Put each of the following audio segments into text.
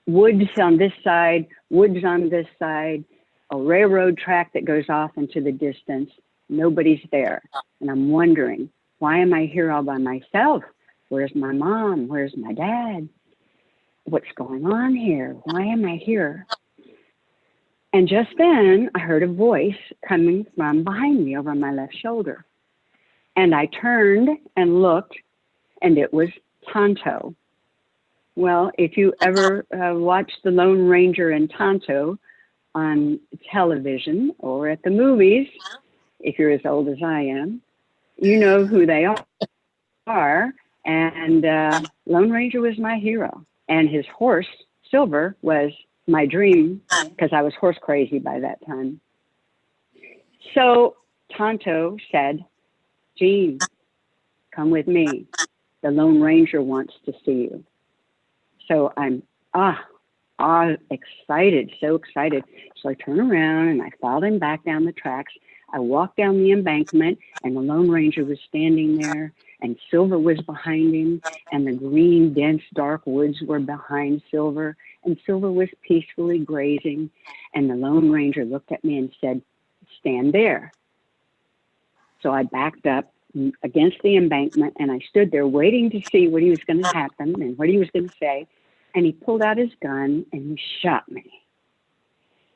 woods on this side, woods on this side, a railroad track that goes off into the distance. Nobody's there. And I'm wondering, why am I here all by myself? Where's my mom? Where's my dad? What's going on here? Why am I here? And just then I heard a voice coming from behind me over my left shoulder. And I turned and looked, and it was Tonto. Well, if you ever watched The Lone Ranger and Tonto on television or at the movies, if you're as old as I am, you know who they are. And Lone Ranger was my hero. And his horse, Silver, was my dream because I was horse crazy by that time. So Tonto said, Jean, come with me. The Lone Ranger wants to see you. So I'm excited, so excited. So I turn around and I followed him back down the tracks. I walked down the embankment and the Lone Ranger was standing there and Silver was behind him and the green, dense, dark woods were behind Silver and Silver was peacefully grazing. And the Lone Ranger looked at me and said, stand there. So I backed up against the embankment and I stood there waiting to see what he was going to happen and what he was going to say. And he pulled out his gun and he shot me.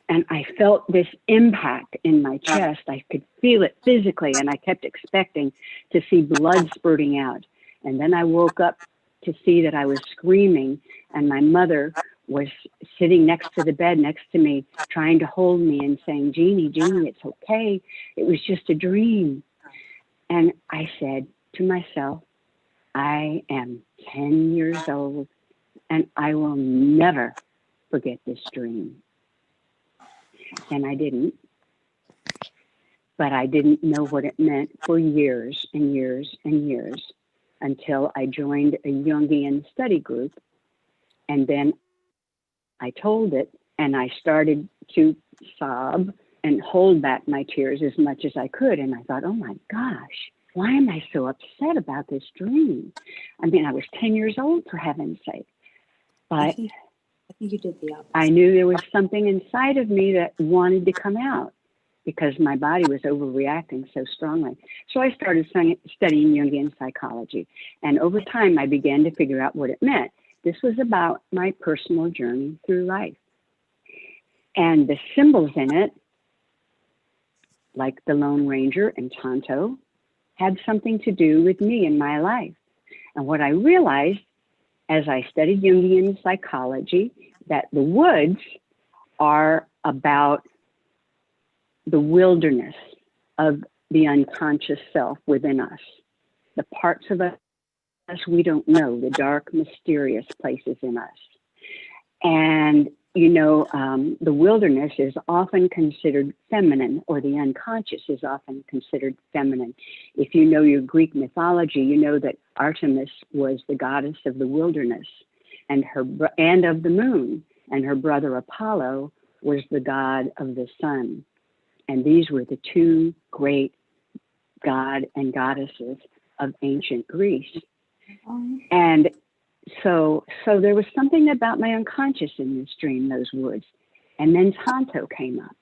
And I felt this impact in my chest. I could feel it physically and I kept expecting to see blood spurting out. And then I woke up to see that I was screaming and my mother was sitting next to the bed next to me, trying to hold me and saying, Jeannie, Jeannie, it's okay. It was just a dream. And I said to myself, I am 10 years old and I will never forget this dream. And I didn't. But I didn't know what it meant for years and years and years until I joined a Jungian study group. And then I told it and I started to sob and hold back my tears as much as I could. And I thought, oh my gosh, why am I so upset about this dream? I mean, I was 10 years old, for heaven's sake. But I think you did the opposite. I knew there was something inside of me that wanted to come out because my body was overreacting so strongly. So I started studying Jungian psychology. And over time, I began to figure out what it meant. This was about my personal journey through life. And the symbols in it, like the Lone Ranger and Tonto, had something to do with me in my life. And what I realized as I studied Jungian psychology, that the woods are about the wilderness of the unconscious self within us, the parts of us we don't know, the dark, mysterious places in us. And, you know, the wilderness is often considered feminine, or the unconscious is often considered feminine. If you know your Greek mythology, you know that Artemis was the goddess of the wilderness and of the moon, and her brother Apollo was the god of the sun. And these were the two great god and goddesses of ancient Greece. And so there was something about my unconscious in this dream, those woods. And then Tonto came up.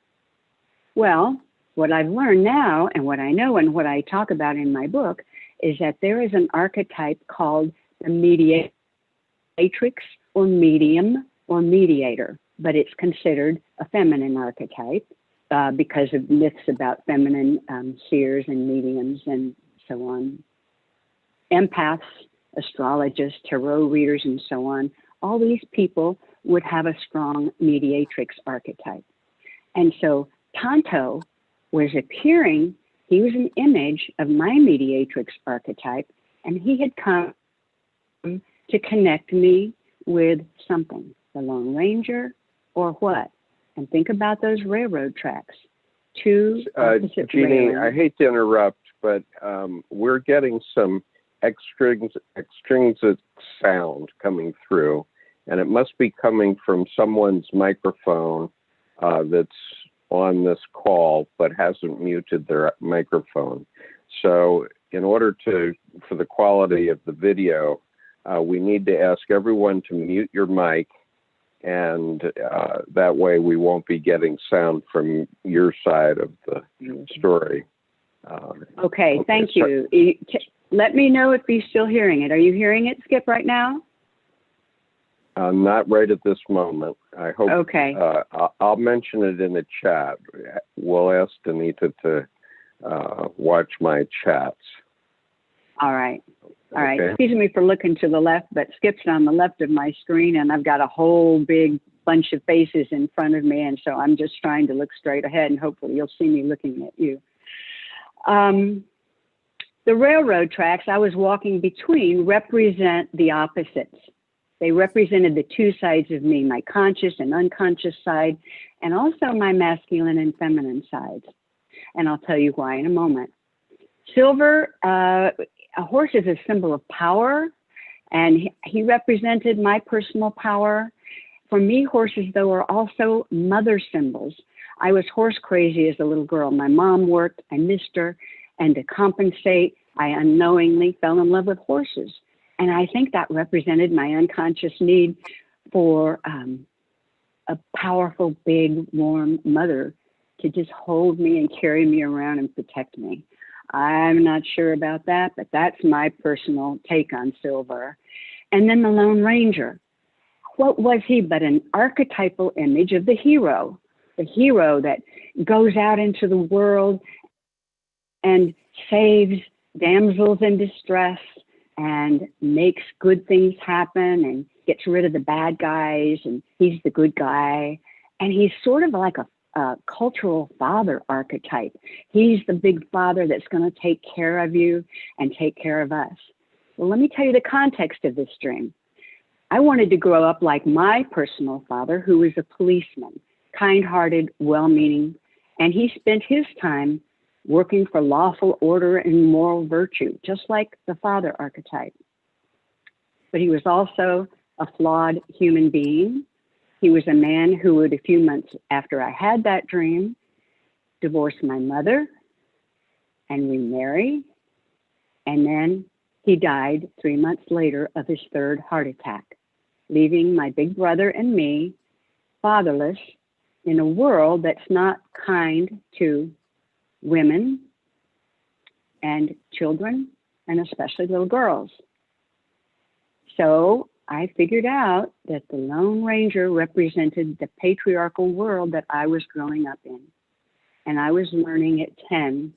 Well, what I've learned now and what I know and what I talk about in my book is that there is an archetype called the mediatrix or medium or mediator, but it's considered a feminine archetype because of myths about feminine seers and mediums and so on. Empaths, astrologists, tarot readers, and so on, all these people would have a strong mediatrix archetype. And so Tonto was appearing, he was an image of my mediatrix archetype, and he had come to connect me with something, the Lone Ranger or what? And think about those railroad tracks. Two opposite Jeannie, railroads. I hate to interrupt, but we're getting some extrinsic sound coming through, and it must be coming from someone's microphone that's on this call but hasn't muted their microphone. So in order for the quality of the video, we need to ask everyone to mute your mic And that way we won't be getting sound from your side of the story. Okay, thank you. Let me know if you're still hearing it. Are you hearing it, Skip, right now? Not right at this moment. I hope. Okay. I'll mention it in the chat. We'll ask Danita to watch my chats. All right. All right. Okay. Excuse me for looking to the left, but Skip's on the left of my screen, and I've got a whole big bunch of faces in front of me, and so I'm just trying to look straight ahead, and hopefully you'll see me looking at you. The railroad tracks I was walking between represent the opposites. They represented the two sides of me, my conscious and unconscious side, and also my masculine and feminine sides. And I'll tell you why in a moment. Silver, a horse is a symbol of power, and he represented my personal power. For me, horses, though, are also mother symbols. I was horse crazy as a little girl. My mom worked, I missed her, and to compensate, I unknowingly fell in love with horses. And I think that represented my unconscious need for a powerful, big, warm mother to just hold me and carry me around and protect me. I'm not sure about that, but that's my personal take on Silver. And then the Lone Ranger. What was he but an archetypal image of the hero that goes out into the world and saves damsels in distress and makes good things happen and gets rid of the bad guys, and he's the good guy. And he's sort of like a cultural father archetype. He's the big father that's going to take care of you and take care of us. Well, let me tell you the context of this dream. I wanted to grow up like my personal father, who was a policeman, kind-hearted, well-meaning, and he spent his time working for lawful order and moral virtue, just like the father archetype. But he was also a flawed human being. He was a man who would, a few months after I had that dream, divorce my mother and remarry. And then he died 3 months later of his third heart attack, leaving my big brother and me fatherless in a world that's not kind to women and children, and especially little girls. So I figured out that the Lone Ranger represented the patriarchal world that I was growing up in. And I was learning at 10.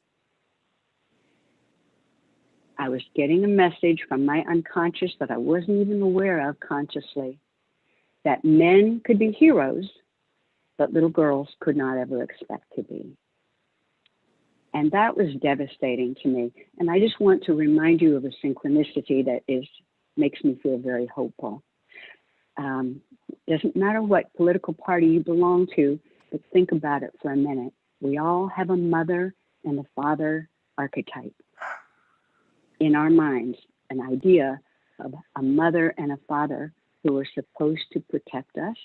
I was getting a message from my unconscious that I wasn't even aware of consciously, that men could be heroes, but little girls could not ever expect to be. And that was devastating to me. And I just want to remind you of a synchronicity that makes me feel very hopeful. Doesn't matter what political party you belong to, but think about it for a minute. We all have a mother and a father archetype in our minds, an idea of a mother and a father who are supposed to protect us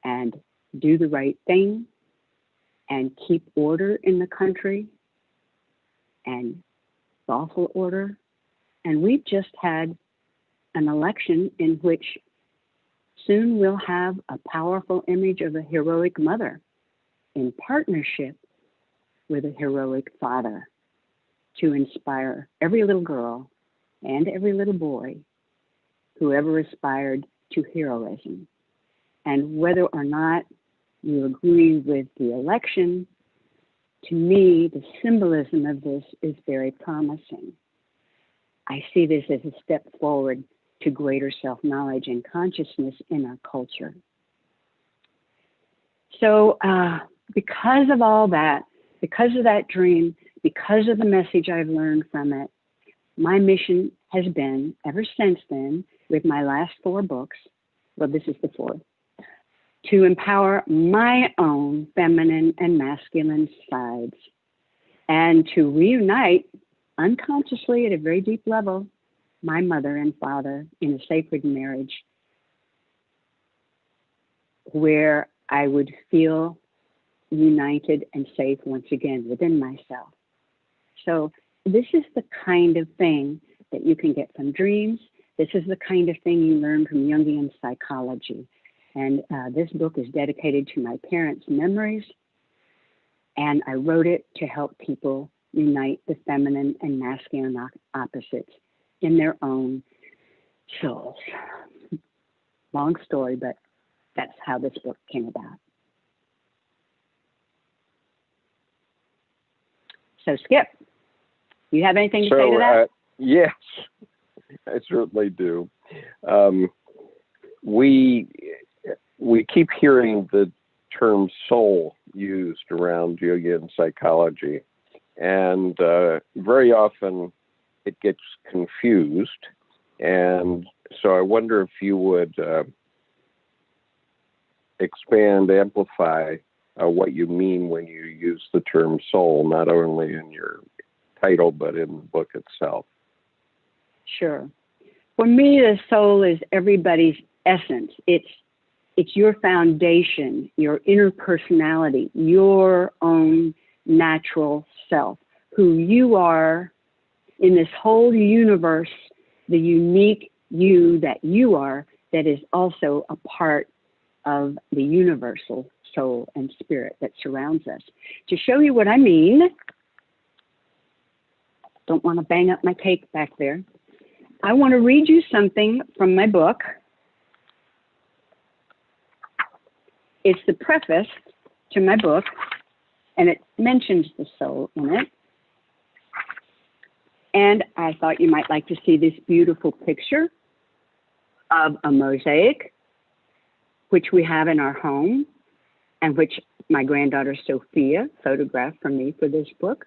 and do the right thing and keep order in the country and lawful order. And we've just had an election in which soon we'll have a powerful image of a heroic mother in partnership with a heroic father to inspire every little girl and every little boy who ever aspired to heroism. And whether or not you agree with the election, to me, the symbolism of this is very promising. I see this as a step forward to greater self-knowledge and consciousness in our culture. So because of all that, because of that dream, because of the message I've learned from it, my mission has been, ever since then, with my last 4 books, well, this is the 4th, to empower my own feminine and masculine sides and to reunite unconsciously at a very deep level my mother and father in a sacred marriage where I would feel united and safe once again within myself. So this is the kind of thing that you can get from dreams. This is the kind of thing you learn from Jungian psychology. And this book is dedicated to my parents' memories. And I wrote it to help people unite the feminine and masculine opposites in their own souls. Long story, but that's how this book came about. So Skip, you have anything to say to that? Yes, I certainly do. We keep hearing the term soul used around Jungian psychology, and very often it gets confused. And so I wonder if you would expand, amplify what you mean when you use the term soul, not only in your title, but in the book itself. Sure. For me, the soul is everybody's essence. It's your foundation, your inner personality, your own natural self, who you are in this whole universe, the unique you that you are, that is also a part of the universal soul and spirit that surrounds us. To show you what I mean, don't want to bang up my cake back there. I want to read you something from my book. It's the preface to my book, and it mentions the soul in it. And I thought you might like to see this beautiful picture of a mosaic, which we have in our home, and which my granddaughter Sophia photographed for me for this book.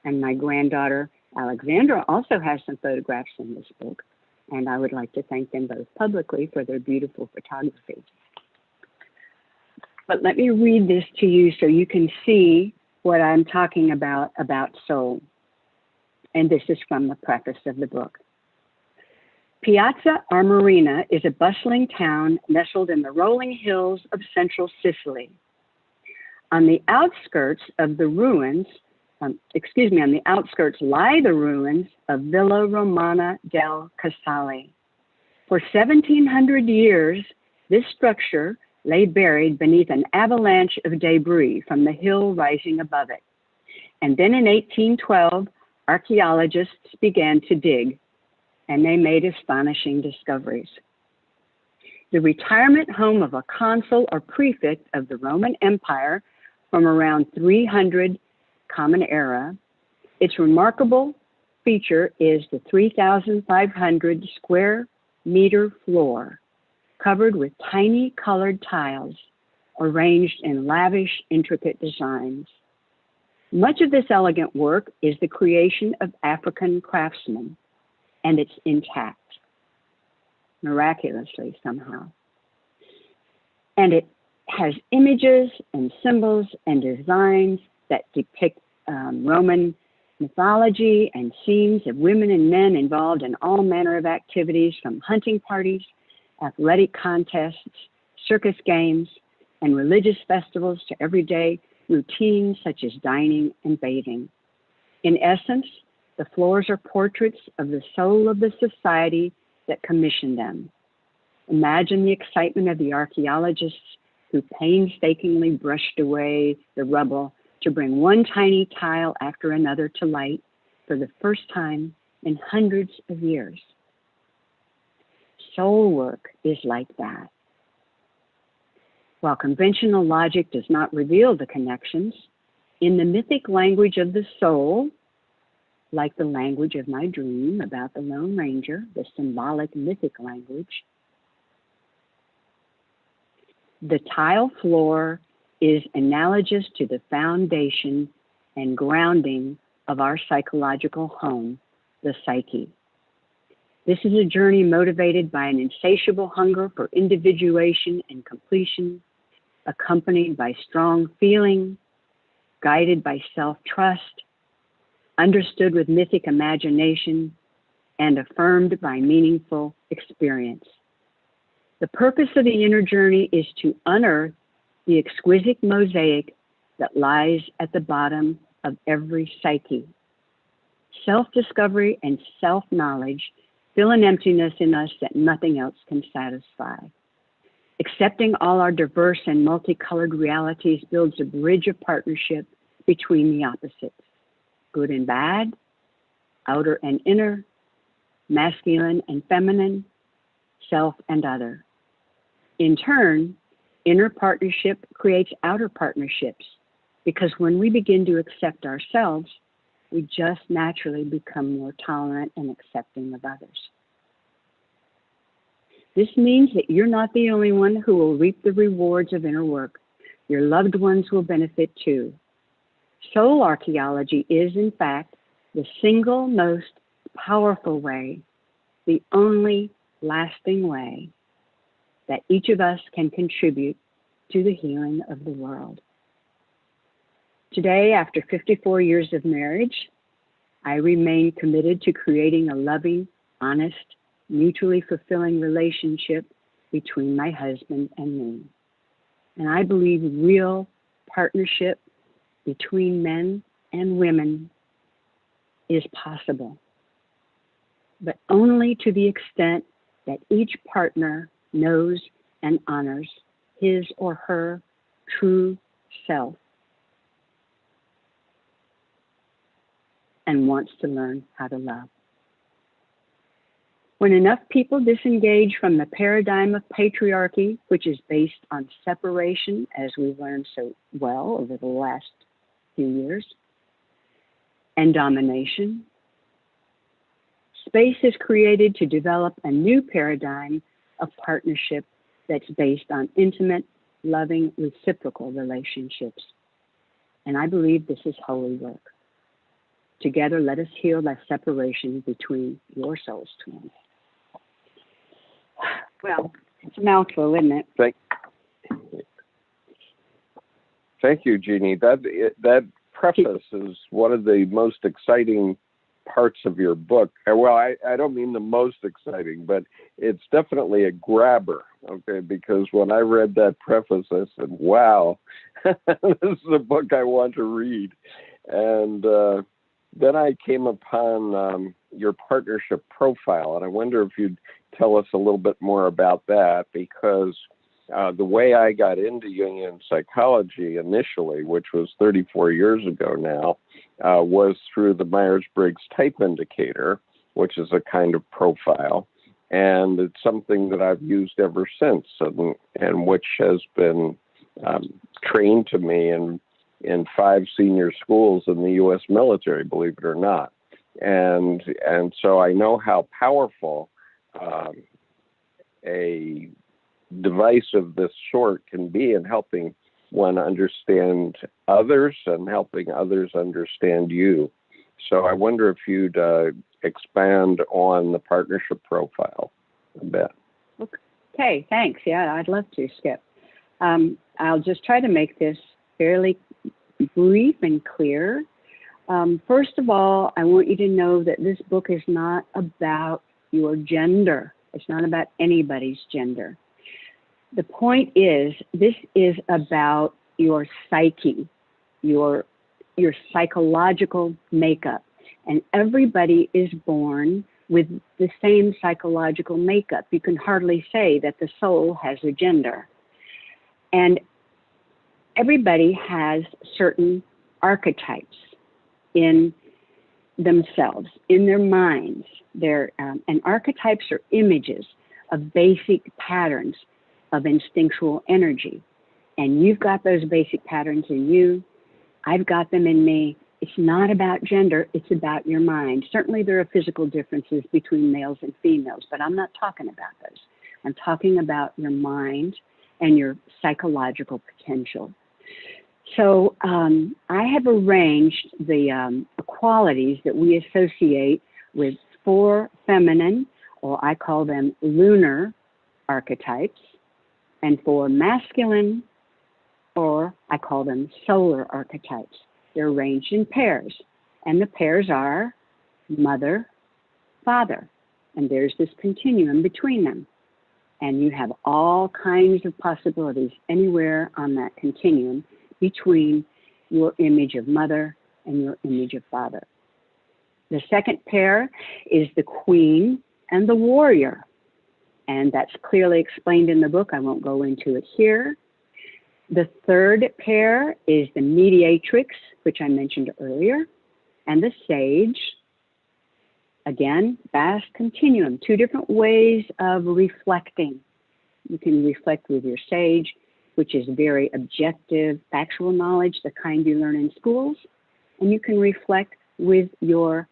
And my granddaughter Alexandra also has some photographs in this book. And I would like to thank them both publicly for their beautiful photography. But let me read this to you so you can see what I'm talking about soul. And this is from the preface of the book. Piazza Armerina is a bustling town nestled in the rolling hills of central Sicily. On the outskirts of the ruins, on the outskirts lie the ruins of Villa Romana del Casale. For 1,700 years, this structure lay buried beneath an avalanche of debris from the hill rising above it. And then in 1812, archaeologists began to dig, and they made astonishing discoveries. The retirement home of a consul or prefect of the Roman Empire from around 300 Common Era, its remarkable feature is the 3,500 square meter floor, covered with tiny colored tiles arranged in lavish, intricate designs. Much of this elegant work is the creation of African craftsmen, and it's intact, miraculously somehow. And it has images and symbols and designs that depict Roman mythology and scenes of women and men involved in all manner of activities, from hunting parties, athletic contests, circus games, and religious festivals to everyday routines such as dining and bathing. In essence, the floors are portraits of the soul of the society that commissioned them. Imagine the excitement of the archaeologists who painstakingly brushed away the rubble to bring one tiny tile after another to light for the first time in hundreds of years. Soul work is like that. While conventional logic does not reveal the connections, in the mythic language of the soul, like the language of my dream about the Lone Ranger, the symbolic mythic language, the tile floor is analogous to the foundation and grounding of our psychological home, the psyche. This is a journey motivated by an insatiable hunger for individuation and completion, accompanied by strong feeling, guided by self-trust, understood with mythic imagination, and affirmed by meaningful experience. The purpose of the inner journey is to unearth the exquisite mosaic that lies at the bottom of every psyche. Self-discovery and self-knowledge fill an emptiness in us that nothing else can satisfy. Accepting all our diverse and multicolored realities builds a bridge of partnership between the opposites, good and bad, outer and inner, masculine and feminine, self and other. In turn, inner partnership creates outer partnerships, because when we begin to accept ourselves, we just naturally become more tolerant and accepting of others. This means that you're not the only one who will reap the rewards of inner work. Your loved ones will benefit too. Soul archaeology is, in fact, the single most powerful way, the only lasting way that each of us can contribute to the healing of the world. Today, after 54 years of marriage, I remain committed to creating a loving, honest, mutually fulfilling relationship between my husband and me. And I believe real partnership between men and women is possible, but only to the extent that each partner knows and honors his or her true self and wants to learn how to love. When enough people disengage from the paradigm of patriarchy, which is based on separation, as we've learned so well over the last few years, and domination, space is created to develop a new paradigm of partnership that's based on intimate, loving, reciprocal relationships. And I believe this is holy work. Together, let us heal that separation between your soul's twins. Well, it's a mouthful, isn't it? Thank you, Jeannie. That preface is one of the most exciting parts of your book. Well, I don't mean the most exciting, but it's definitely a grabber, okay? Because when I read that preface, I said, wow, this is a book I want to read. And then I came upon your partnership profile, and I wonder if you'd tell us a little bit more about that, because the way I got into Jungian psychology initially, which was 34 years ago now, was through the Myers-Briggs Type Indicator, which is a kind of profile. And it's something that I've used ever since, and which has been trained to me in 5 senior schools in the U.S. military, believe it or not. And so I know how powerful a device of this sort can be in helping one understand others and helping others understand you. So I wonder if you'd expand on the partnership profile a bit. Okay, thanks. Yeah, I'd love to, Skip. I'll just try to make this fairly brief and clear. First of all, I want you to know that this book is not about your gender. It's not about anybody's gender. The point is, this is about your psyche, your psychological makeup. And everybody is born with the same psychological makeup. You can hardly say that the soul has a gender. And everybody has certain archetypes in themselves, in their minds. And archetypes are images of basic patterns of instinctual energy. And you've got those basic patterns in you. I've got them in me. It's not about gender, it's about your mind. Certainly there are physical differences between males and females, but I'm not talking about those. I'm talking about your mind and your psychological potential. So I have arranged the qualities that we associate with 4 feminine, or I call them lunar archetypes, and 4 masculine, or I call them solar archetypes. They're arranged in pairs, and the pairs are mother, father, and there's this continuum between them. And you have all kinds of possibilities anywhere on that continuum between your image of mother and your image of father. The second pair is the queen and the warrior. And that's clearly explained in the book. I won't go into it here. The third pair is the mediatrix, which I mentioned earlier, and the sage. Again, vast continuum, two different ways of reflecting. You can reflect with your sage, which is very objective, factual knowledge, the kind you learn in schools. And you can reflect with your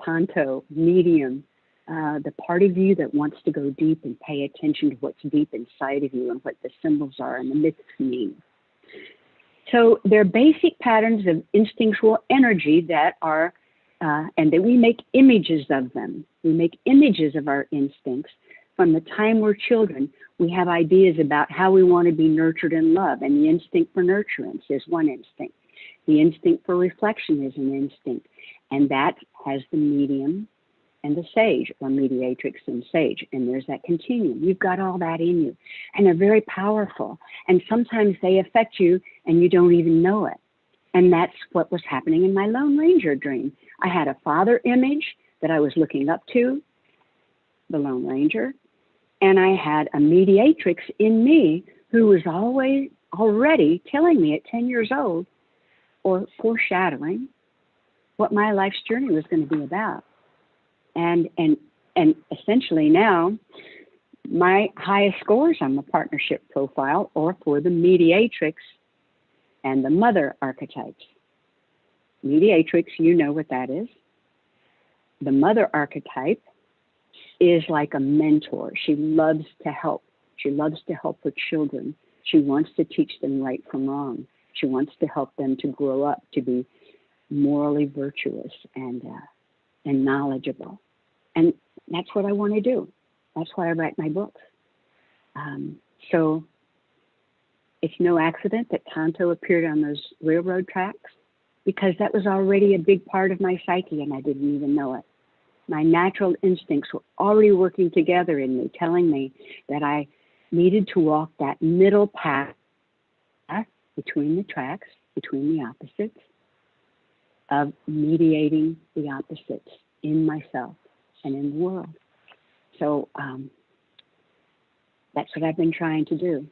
Tanto, medium, the part of you that wants to go deep and pay attention to what's deep inside of you and what the symbols are and the myths mean. So they're basic patterns of instinctual energy that are, and that we make images of them. We make images of our instincts. From the time we're children, we have ideas about how we want to be nurtured and loved, and the instinct for nurturance is one instinct. The instinct for reflection is an instinct, and that has the medium and the sage, or mediatrix and sage, and there's that continuum. You've got all that in you, and they're very powerful, and sometimes they affect you and you don't even know it. And that's what was happening in my Lone Ranger dream. I had a father image that I was looking up to, the Lone Ranger, and I had a mediatrix in me who was already telling me at 10 years old, or foreshadowing, what my life's journey was going to be about. And essentially now, my highest scores on the partnership profile are for the mediatrix and the mother archetypes. Mediatrix, you know what that is. The mother archetype is like a mentor. She loves to help. She loves to help her children. She wants to teach them right from wrong. She wants to help them to grow up to be morally virtuous and knowledgeable. And that's what I want to do. That's why I write my books. So it's no accident that Tanto appeared on those railroad tracks, because that was already a big part of my psyche and I didn't even know it. My natural instincts were already working together in me, telling me that I needed to walk that middle path between the tracks, between the opposites, of mediating the opposites in myself and in the world. So that's what I've been trying to do.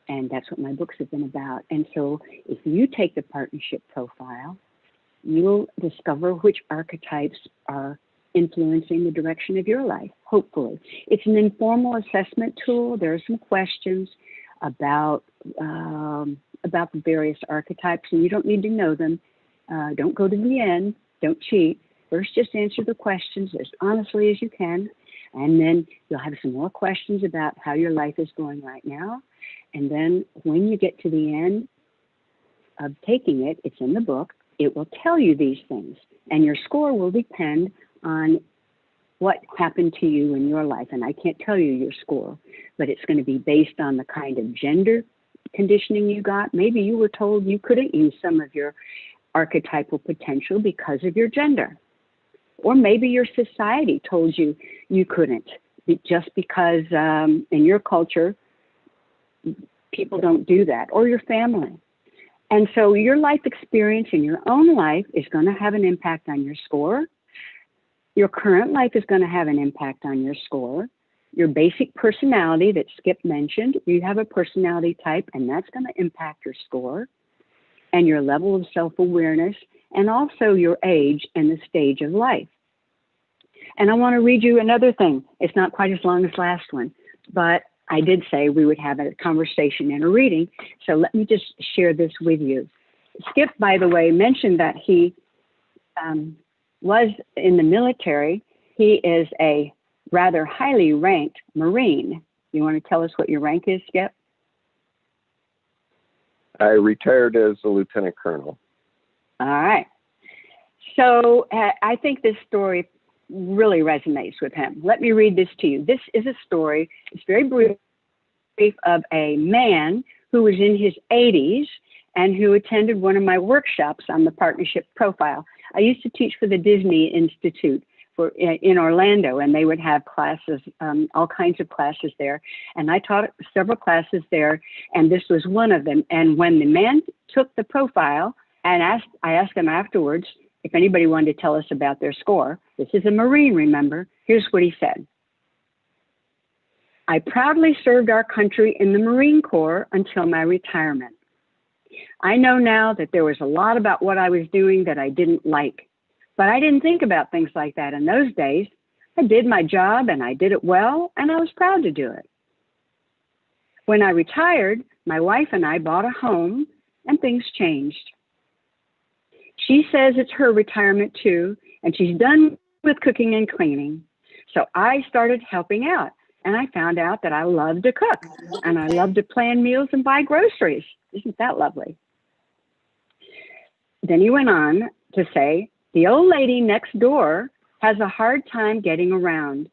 And that's what my books have been about. And so if you take the partnership profile, you'll discover which archetypes are influencing the direction of your life, hopefully. It's an informal assessment tool. There are some questions about the various archetypes, and you don't need to know them. Don't go to the end. Don't cheat. First, just answer the questions as honestly as you can, and then you'll have some more questions about how your life is going right now. And then when you get to the end of taking it, it's in the book, it will tell you these things. And your score will depend on what happened to you in your life. And I can't tell you your score, but it's going to be based on the kind of gender conditioning you got. Maybe you were told you couldn't use some of your archetypal potential because of your gender. Or maybe your society told you you couldn't, just because in your culture, people don't do that, or your family. And so your life experience in your own life is going to have an impact on your score. Your current life is going to have an impact on your score. Your basic personality that Skip mentioned, you have a personality type, and that's going to impact your score, and your level of self-awareness, and also your age and the stage of life. And I want to read you another thing. It's not quite as long as last one, but I did say we would have a conversation and a reading, so let me just share this with you. Skip, by the way, mentioned that he was in the military. He is a rather highly ranked Marine. You want to tell us what your rank is, Skip? I retired as a lieutenant colonel. All right. So I think this story really resonates with him. Let me read this to you. This is a story, it's very brief, of a man who was in his 80s and who attended one of my workshops on the partnership profile. I used to teach for the Disney Institute in Orlando, and they would have classes, all kinds of classes there. And I taught several classes there, and this was one of them. And when the man took the profile, and I asked him afterwards if anybody wanted to tell us about their score. This is a Marine, remember? Here's what he said. I proudly served our country in the Marine Corps until my retirement. I know now that there was a lot about what I was doing that I didn't like, but I didn't think about things like that in those days. I did my job and I did it well, and I was proud to do it. When I retired, my wife and I bought a home and things changed. She says it's her retirement too, and she's done with cooking and cleaning. So I started helping out, and I found out that I love to cook and I love to plan meals and buy groceries. Isn't that lovely? Then he went on to say, the old lady next door has a hard time getting around.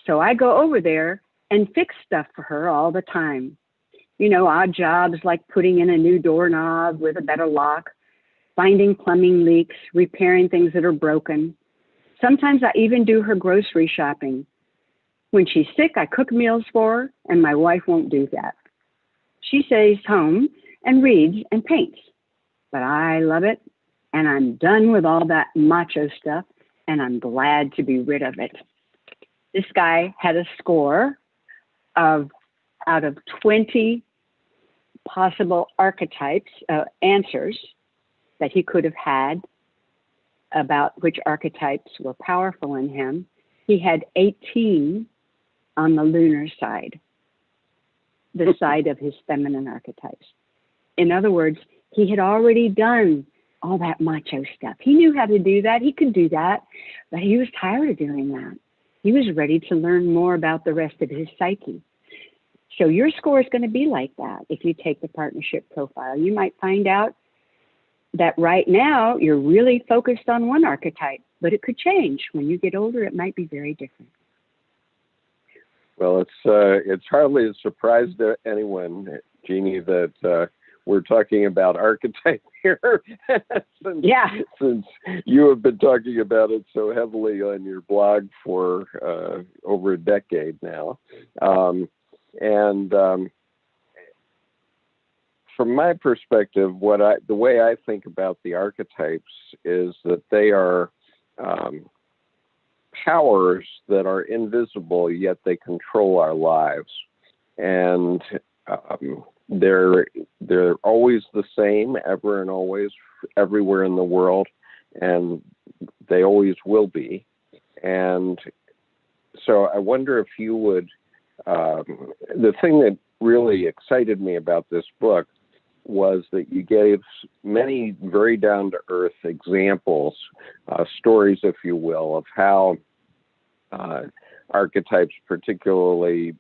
So I go over there and fix stuff for her all the time. You know, odd jobs like putting in a new doorknob with a better lock, finding plumbing leaks, repairing things that are broken. Sometimes I even do her grocery shopping. When she's sick, I cook meals for her, and my wife won't do that. She stays home and reads and paints. But I love it, and I'm done with all that macho stuff, and I'm glad to be rid of it. This guy had a score of, out of 20 possible archetypes, answers that he could have had about which archetypes were powerful in him. He had 18 on the lunar side, the side of his feminine archetypes. In other words, he had already done all that macho stuff. He knew how to do that. He could do that, but he was tired of doing that. He was ready to learn more about the rest of his psyche. So your score is going to be like that if you take the partnership profile. You might find out that right now you're really focused on one archetype, but it could change. When you get older, it might be very different. Well, it's hardly a surprise to anyone, Jeannie, that we're talking about archetype here. Since you have been talking about it so heavily on your blog for over a decade now. From my perspective, the way I think about the archetypes is that they are powers that are invisible, yet they control our lives. And they're always the same, ever and always, everywhere in the world, and they always will be. And so I wonder if you would, the thing that really excited me about this book was that you gave many very down-to-earth examples, stories, if you will, of how archetypes, particularly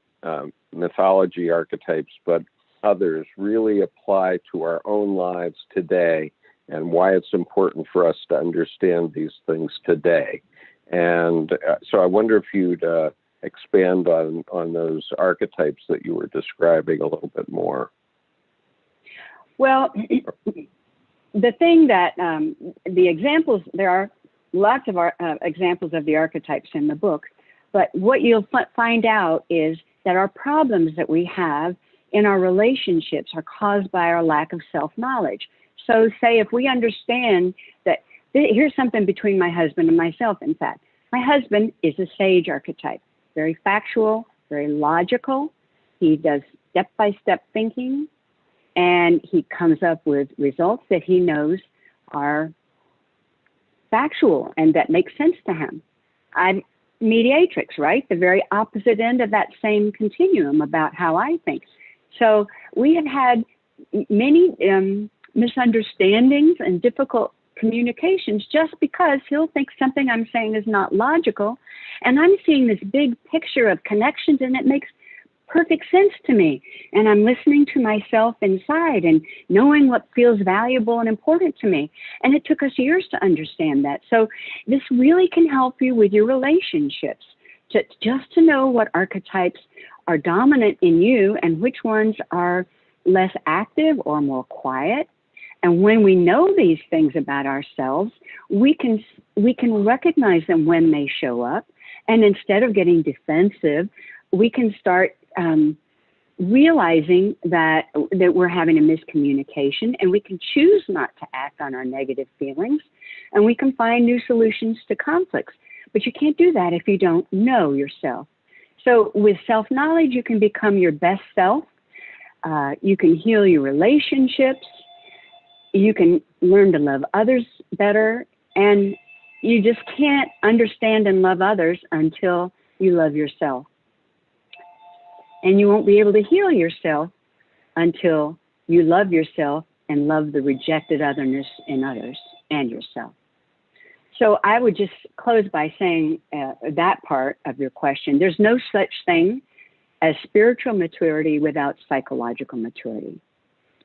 mythology archetypes, but others, really apply to our own lives today, and why it's important for us to understand these things today. And so I wonder if you'd expand on those archetypes that you were describing a little bit more. Well, the thing that the examples, there are lots of examples of the archetypes in the book, but what you'll find out is that our problems that we have in our relationships are caused by our lack of self-knowledge. So say if we understand that, here's something between my husband and myself, in fact. My husband is a sage archetype, very factual, very logical. He does step-by-step thinking, and he comes up with results that he knows are factual and that make sense to him. I'm mediatrix, right? The very opposite end of that same continuum about how I think. So we have had many misunderstandings and difficult communications just because he'll think something I'm saying is not logical. And I'm seeing this big picture of connections, and it makes perfect sense to me. And I'm listening to myself inside and knowing what feels valuable and important to me. And it took us years to understand that. So this really can help you with your relationships, just to know what archetypes are dominant in you and which ones are less active or more quiet. And when we know these things about ourselves, we can recognize them when they show up. And instead of getting defensive, we can start realizing that we're having a miscommunication, and we can choose not to act on our negative feelings, and we can find new solutions to conflicts. But you can't do that if you don't know yourself. So with self-knowledge, you can become your best self. You can heal your relationships. You can learn to love others better. And you just can't understand and love others until you love yourself. And you won't be able to heal yourself until you love yourself and love the rejected otherness in others and yourself. So I would just close by saying that part of your question, there's no such thing as spiritual maturity without psychological maturity.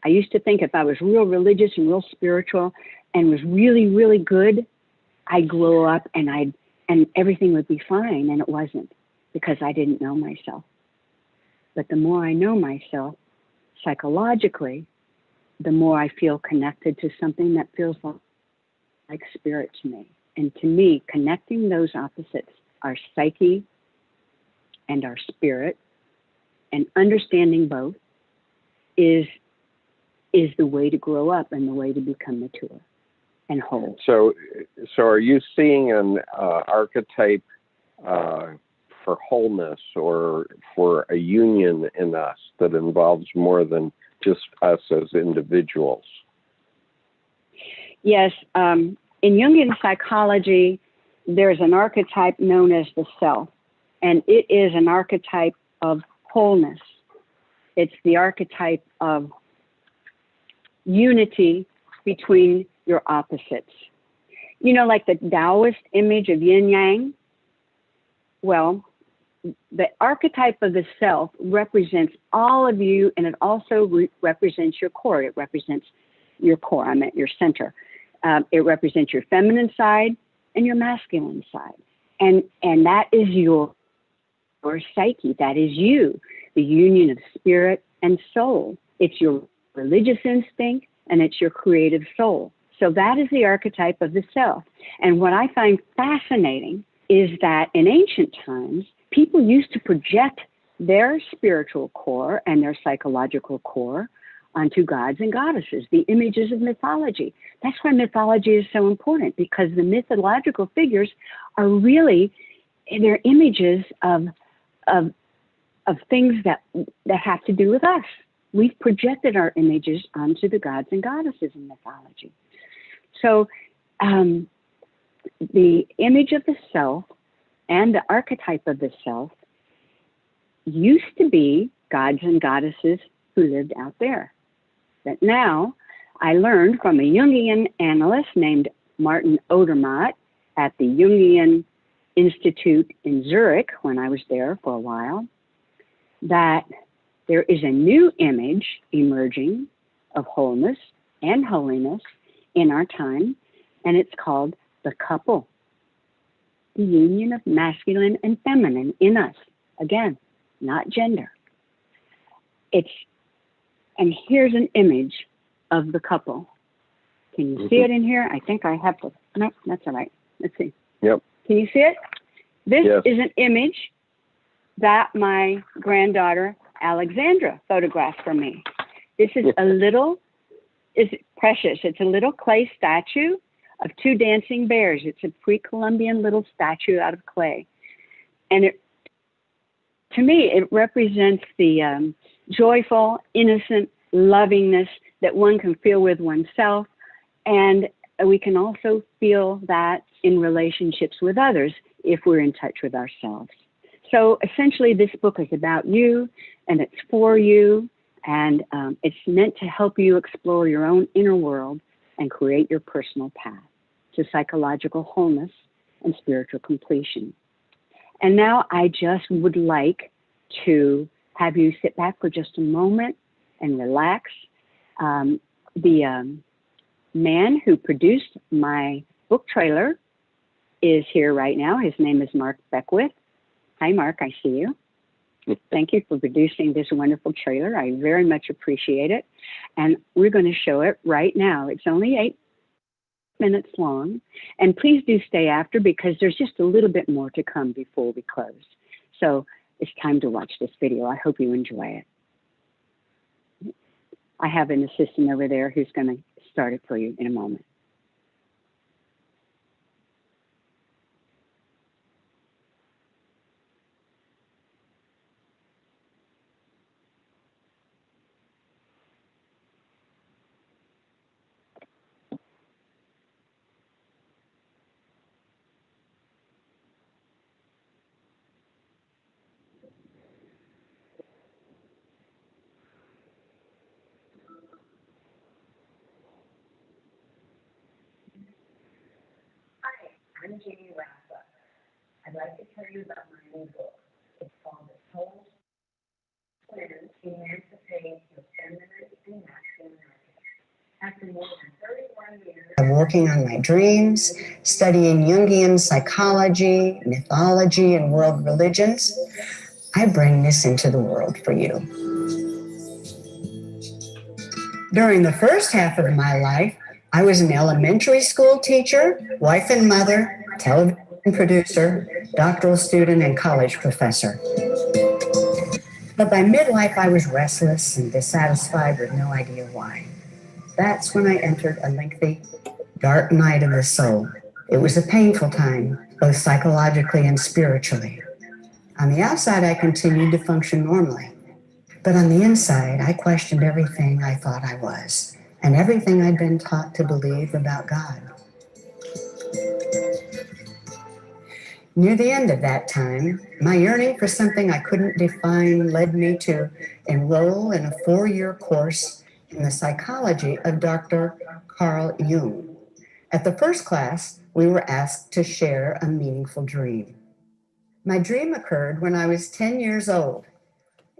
I used to think if I was real religious and real spiritual and was really, really good, I'd grow up and everything would be fine, and it wasn't, because I didn't know myself. But the more I know myself psychologically, the more I feel connected to something that feels like spirit to me. And to me, connecting those opposites, our psyche and our spirit, and understanding both is the way to grow up and the way to become mature and whole. So are you seeing an archetype for wholeness or for a union in us that involves more than just us as individuals? Yes. In Jungian psychology, there's an archetype known as the self, and it is an archetype of wholeness. It's the archetype of unity between your opposites. You know, like the Taoist image of yin yang? Well, the archetype of the self represents all of you, and it also represents your core. It represents your core, I meant your center. It represents your feminine side and your masculine side. And that is your psyche. That is you, the union of spirit and soul. It's your religious instinct and it's your creative soul. So that is the archetype of the self. And what I find fascinating is that in ancient times, people used to project their spiritual core and their psychological core onto gods and goddesses, the images of mythology. That's why mythology is so important, because the mythological figures are really, they're images of things that have to do with us. We've projected our images onto the gods and goddesses in mythology. So the image of the self and the archetype of the self used to be gods and goddesses who lived out there. But now I learned from a Jungian analyst named Martin Odermatt at the Jungian Institute in Zurich, when I was there for a while, that there is a new image emerging of wholeness and holiness in our time, and it's called the couple, the union of masculine and feminine in us. Again, not gender. And here's an image of the couple. Can you see it in here? I think I have to. No, that's all right. Let's see. Yep. Can you see it? This Yes. is an image that my granddaughter, Alexandra, photographed for me. This is it's precious. It's a little clay statue of two dancing bears. It's a pre-Columbian little statue out of clay. And to me, it represents the joyful, innocent lovingness that one can feel with oneself. And we can also feel that in relationships with others if we're in touch with ourselves. So essentially, this book is about you, and it's for you, and it's meant to help you explore your own inner world and create your personal path to psychological wholeness and spiritual completion. And now I just would like to have you sit back for just a moment and relax. The man who produced my book trailer is here right now. His name is Mark Beckwith. Hi, Mark, I see you. Thank you for producing this wonderful trailer. I very much appreciate it. And we're going to show it right now. It's only 8 minutes long. And please do stay after, because there's just a little bit more to come before we close. So it's time to watch this video. I hope you enjoy it. I have an assistant over there who's going to start it for you in a moment. I'm Jeannie Rassa. I'd like to tell you about my new book. It's called The Soul Twins, Emancipating Your Feminine and Masculine Archetypes. After more than 31 years of working on my dreams, studying Jungian psychology, mythology, and world religions, I bring this into the world for you. During the first half of my life, I was an elementary school teacher, wife and mother, television producer, doctoral student, and college professor. But by midlife, I was restless and dissatisfied with no idea why. That's when I entered a lengthy, dark night of the soul. It was a painful time, both psychologically and spiritually. On the outside, I continued to function normally. But on the inside, I questioned everything I thought I was and everything I'd been taught to believe about God. Near the end of that time, my yearning for something I couldn't define led me to enroll in a 4-year course in the psychology of Dr. Carl Jung. At the first class, we were asked to share a meaningful dream. My dream occurred when I was 10 years old.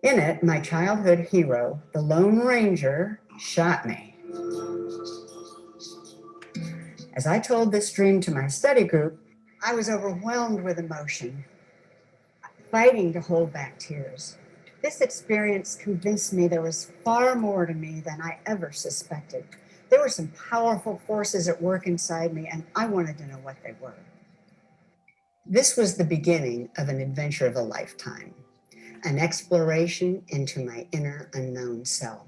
In it, my childhood hero, the Lone Ranger, shot me. As I told this dream to my study group, I was overwhelmed with emotion, fighting to hold back tears. This experience convinced me there was far more to me than I ever suspected. There were some powerful forces at work inside me, and I wanted to know what they were. This was the beginning of an adventure of a lifetime, an exploration into my inner unknown self.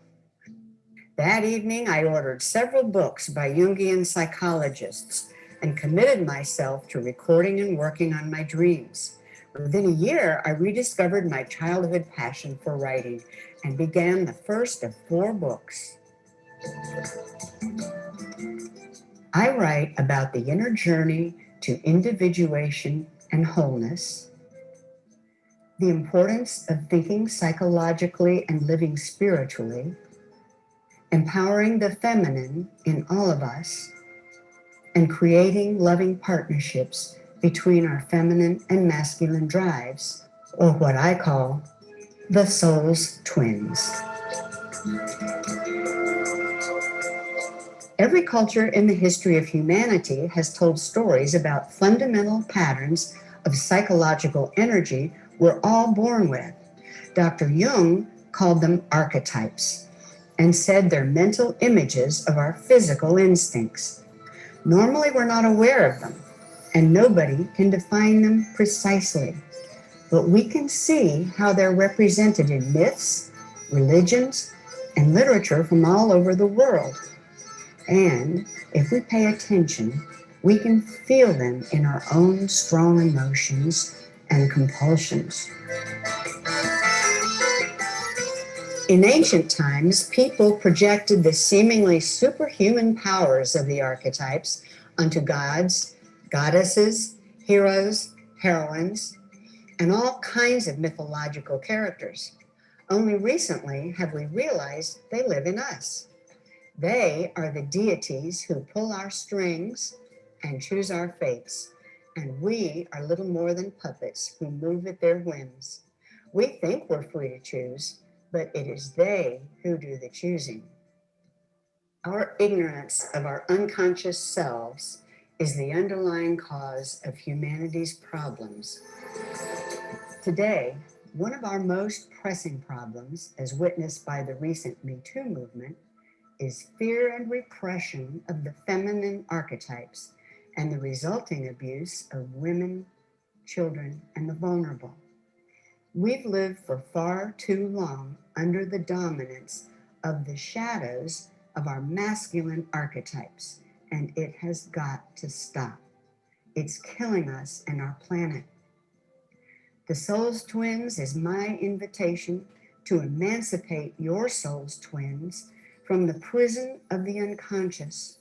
That evening, I ordered several books by Jungian psychologists and committed myself to recording and working on my dreams. Within a year, I rediscovered my childhood passion for writing and began the first of 4 books. I write about the inner journey to individuation and wholeness, the importance of thinking psychologically and living spiritually, empowering the feminine in all of us, and creating loving partnerships between our feminine and masculine drives, or what I call the soul's twins. Every culture in the history of humanity has told stories about fundamental patterns of psychological energy we're all born with. Dr. Jung called them archetypes and said they're mental images of our physical instincts. Normally, we're not aware of them, and nobody can define them precisely. But we can see how they're represented in myths, religions, and literature from all over the world. And if we pay attention, we can feel them in our own strong emotions and compulsions. In ancient times, people projected the seemingly superhuman powers of the archetypes onto gods, goddesses, heroes, heroines, and all kinds of mythological characters. Only recently have we realized they live in us. They are the deities who pull our strings and choose our fates, and we are little more than puppets who move at their whims. We think we're free to choose, but it is they who do the choosing. Our ignorance of our unconscious selves is the underlying cause of humanity's problems. Today, one of our most pressing problems, as witnessed by the recent Me Too movement, is fear and repression of the feminine archetypes and the resulting abuse of women, children, and the vulnerable. We've lived for far too long under the dominance of the shadows of our masculine archetypes, and it has got to stop. It's killing us and our planet. The Soul's Twins is my invitation to emancipate your soul's twins from the prison of the unconscious.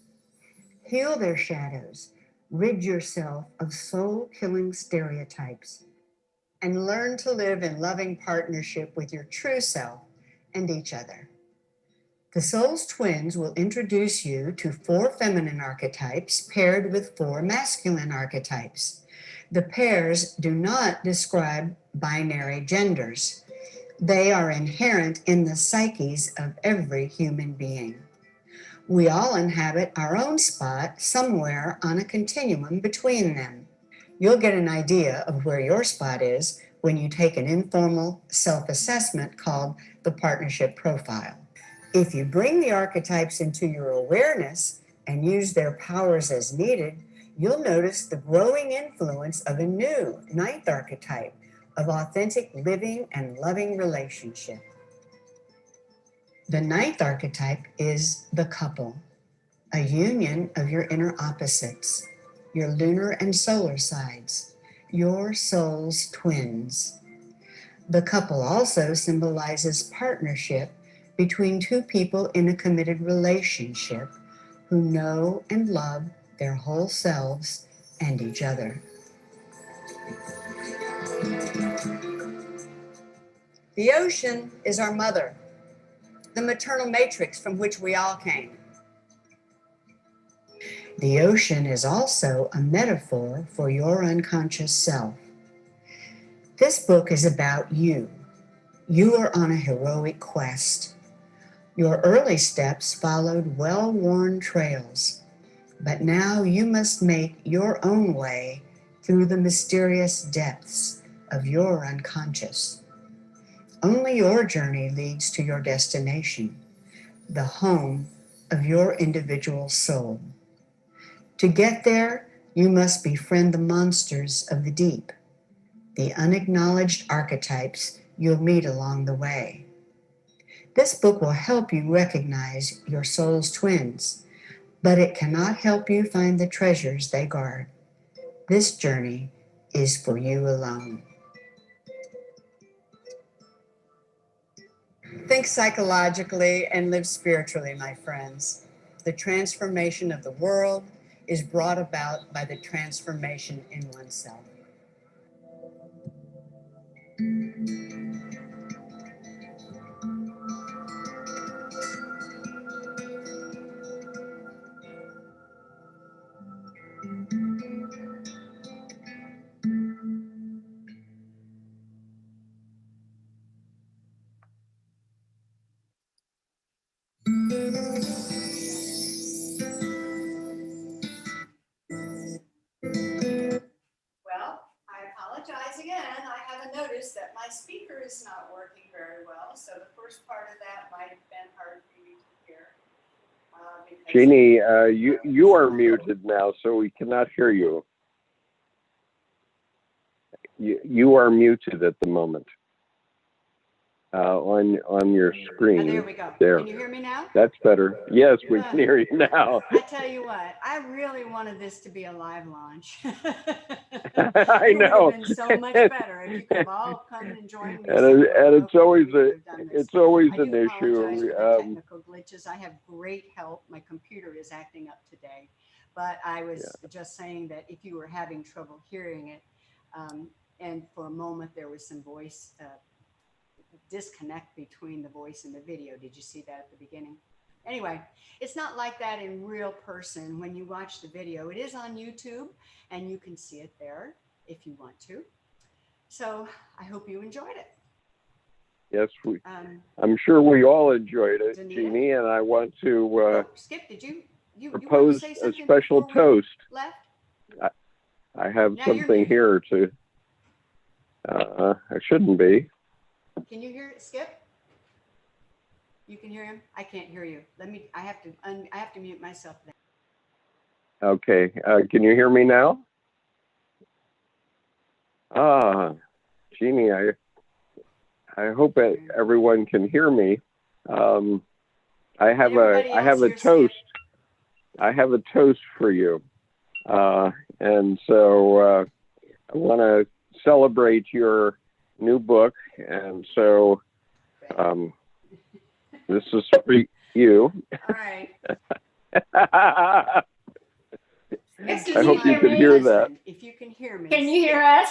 Heal their shadows, rid yourself of soul-killing stereotypes, and learn to live in loving partnership with your true self and each other. The Soul's Twins will introduce you to 4 feminine archetypes paired with 4 masculine archetypes. The pairs do not describe binary genders. They are inherent in the psyches of every human being. We all inhabit our own spot somewhere on a continuum between them. You'll get an idea of where your spot is when you take an informal self-assessment called the Partnership Profile. If you bring the archetypes into your awareness and use their powers as needed, you'll notice the growing influence of a new 9th archetype of authentic living and loving relationship. The 9th archetype is the couple, a union of your inner opposites, your lunar and solar sides, your soul's twins. The couple also symbolizes partnership between 2 people in a committed relationship who know and love their whole selves and each other. The ocean is our mother, the maternal matrix from which we all came. The ocean is also a metaphor for your unconscious self. This book is about you. You are on a heroic quest. Your early steps followed well-worn trails, but now you must make your own way through the mysterious depths of your unconscious. Only your journey leads to your destination, the home of your individual soul. To get there, you must befriend the monsters of the deep, the unacknowledged archetypes you'll meet along the way. This book will help you recognize your soul's twins, but it cannot help you find the treasures they guard. This journey is for you alone. Think psychologically and live spiritually, my friends. The transformation of the world is brought about by the transformation in oneself. Well, I apologize again. I have a notice that my speaker is not working very well, so the first part of that might have been hard for you to hear. Jeannie, you are muted now, so we cannot hear you. You are muted at the moment on your screen. Oh, there we go. There. Can you hear me now? That's better. Yes, we can hear you now. I tell you what, I really wanted this to be a live launch. I It know. would have been so much better if you could have all come and joined me. And it's always an issue. Technical glitches. I have great help. My computer is acting up today, but I was just saying that if you were having trouble hearing it, and for a moment there was some voice disconnect between the voice and the video. Did you see that at the beginning? Anyway, it's not like that in real person. When you watch the video, it is on YouTube and you can see it there if you want to. So I hope you enjoyed it. Yes, I'm sure we all enjoyed it, Danita? Jeannie, and I want to Skip, did you propose say a special toast. Left? I have Now something here to, I shouldn't be. Can you hear it, Skip? You can hear him? I can't hear you. I have to mute myself then. Okay, can you hear me now? Jeannie, I hope everyone can hear me. I have a toast. I have a toast for you, and so I want to celebrate your new book, and so this is for you. All right. I hope you can hear that. If you can hear me. Can you hear us?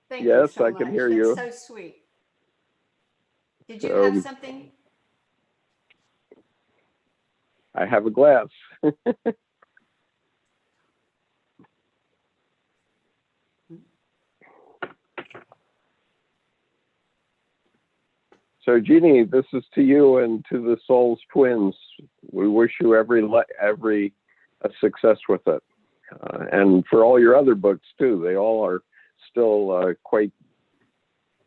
Thank you Yes, so I can much. hear you. That's so sweet. Did you have something? I have a glass. So Jeannie, this is to you and to the Souls Twins. We wish you every success with it. And for all your other books too, they all are still quite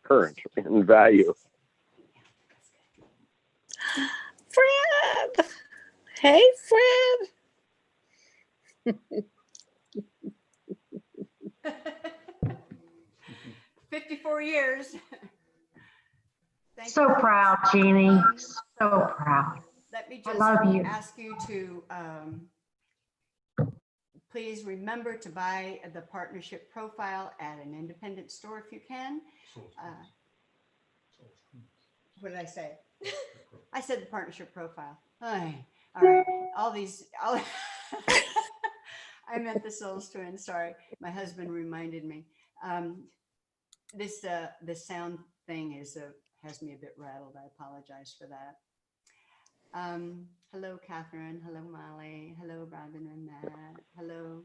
current in value. Fred! Hey, Fred! 54 years. Thank So you. proud, Jeannie. So proud. Let me I just love you. ask you to please remember to buy the partnership profile at an independent store if you can. What did I say? I said the partnership profile. All right. I meant the Souls Twins. Sorry, my husband reminded me. This sound thing has me a bit rattled. I apologize for that. Hello, Catherine. Hello, Molly. Hello, Robin and Matt. Hello,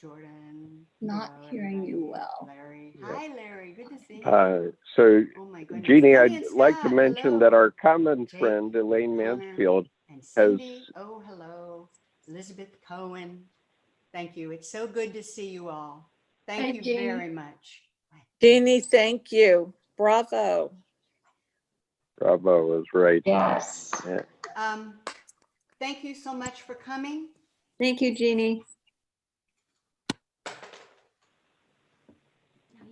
Jordan. Not Hello, hearing everybody. you well. Larry. Hi, Larry. Good to see you. So Oh my goodness. Jeannie, Tony I'd and like to Scott, mention hello. that our common Jake, friend, Elaine Connor, Mansfield, and has, Cindy. Oh, hello. Elizabeth Cohen. Thank you. It's so good to see you all. Thank Hi, you Jeannie. very much. Jeannie, thank you. Bravo. bravo is right. Yes. Yeah. Thank you so much for coming. Thank you, Jeannie.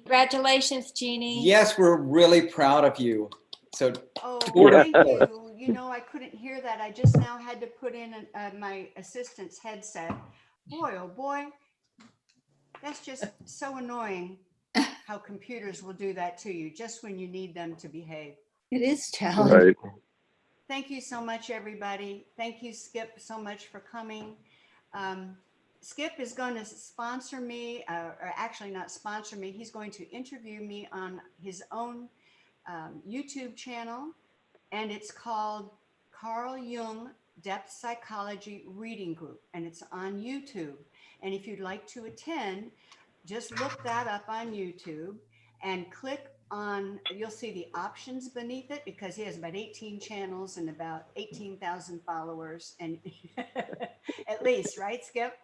Congratulations, Jeannie. Yes, we're really proud of you. So Oh, Yeah. thank you. You know, I couldn't hear that. I just now had to put in my assistant's headset. Boy, oh boy, that's just so annoying how computers will do that to you just when you need them to behave. It is challenging. Right. Thank you so much, everybody. Thank you, Skip, so much for coming. Skip is going to sponsor me, or actually not sponsor me. He's going to interview me on his own YouTube channel, and it's called Carl Jung Depth Psychology Reading Group, and it's on YouTube. And if you'd like to attend, just look that up on YouTube and click on, you'll see the options beneath it, because he has about 18 channels and about 18,000 followers, and at least, right, Skip?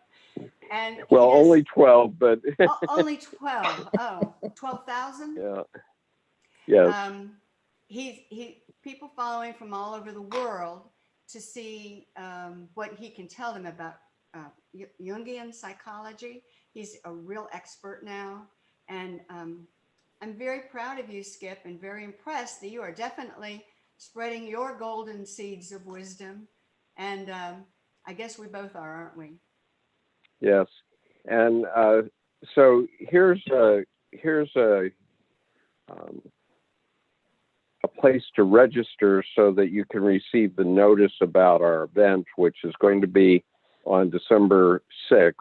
And Well, only 12, but only 12. Oh, 12,000? yeah. Yes. He people following from all over the world to see what he can tell them about Jungian psychology. He's a real expert now, and I'm very proud of you, Skip, and very impressed that you are definitely spreading your golden seeds of wisdom. And I guess we both are, aren't we? Yes. And so here's a place to register so that you can receive the notice about our event, which is going to be on December 6th,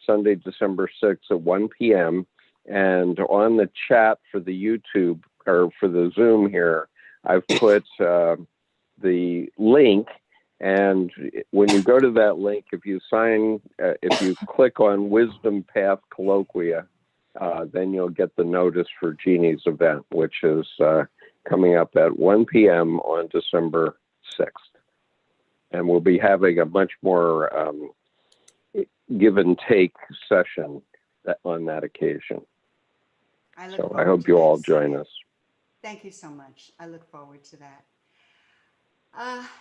Sunday, December 6th at 1 p.m. And on the chat for the YouTube or for the Zoom here, I've put the link. And when you go to that link, if you click on Wisdom Path Colloquia, then you'll get the notice for Jeannie's event, which is coming up at 1 p.m. on December 6th. And we'll be having a much more give and take session on that occasion. So I hope you all join us. Thank you so much. I look forward to that.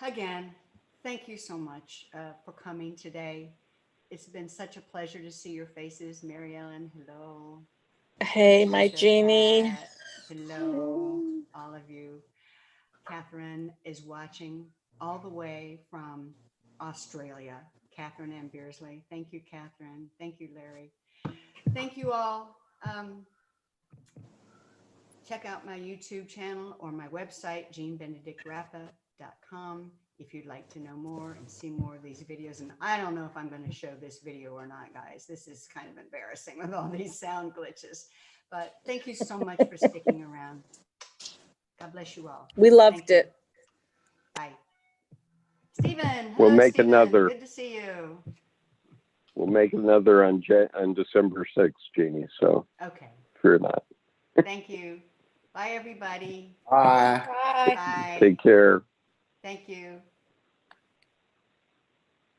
Again, thank you so much for coming today. It's been such a pleasure to see your faces. Mary Ellen, hello. Hey, my Patricia, Jeannie. Pat, hello, all of you. Catherine is watching all the way from Australia. Catherine M. Beersley. Thank you, Catherine. Thank you, Larry. Thank you all. Check out my YouTube channel or my website, JeanBenedictRappa.com, if you'd like to know more and see more of these videos. And I don't know if I'm going to show this video or not, guys. This is kind of embarrassing with all these sound glitches. But thank you so much for sticking around. God bless you all. We loved Thank you. it. Bye. Stephen. We'll hello, make Stephen. another. Good to see you. We'll make another on December 6th, Jeannie. So Okay. fear not. Thank you. Bye, everybody. Bye. Bye. Bye. Take care. Thank you.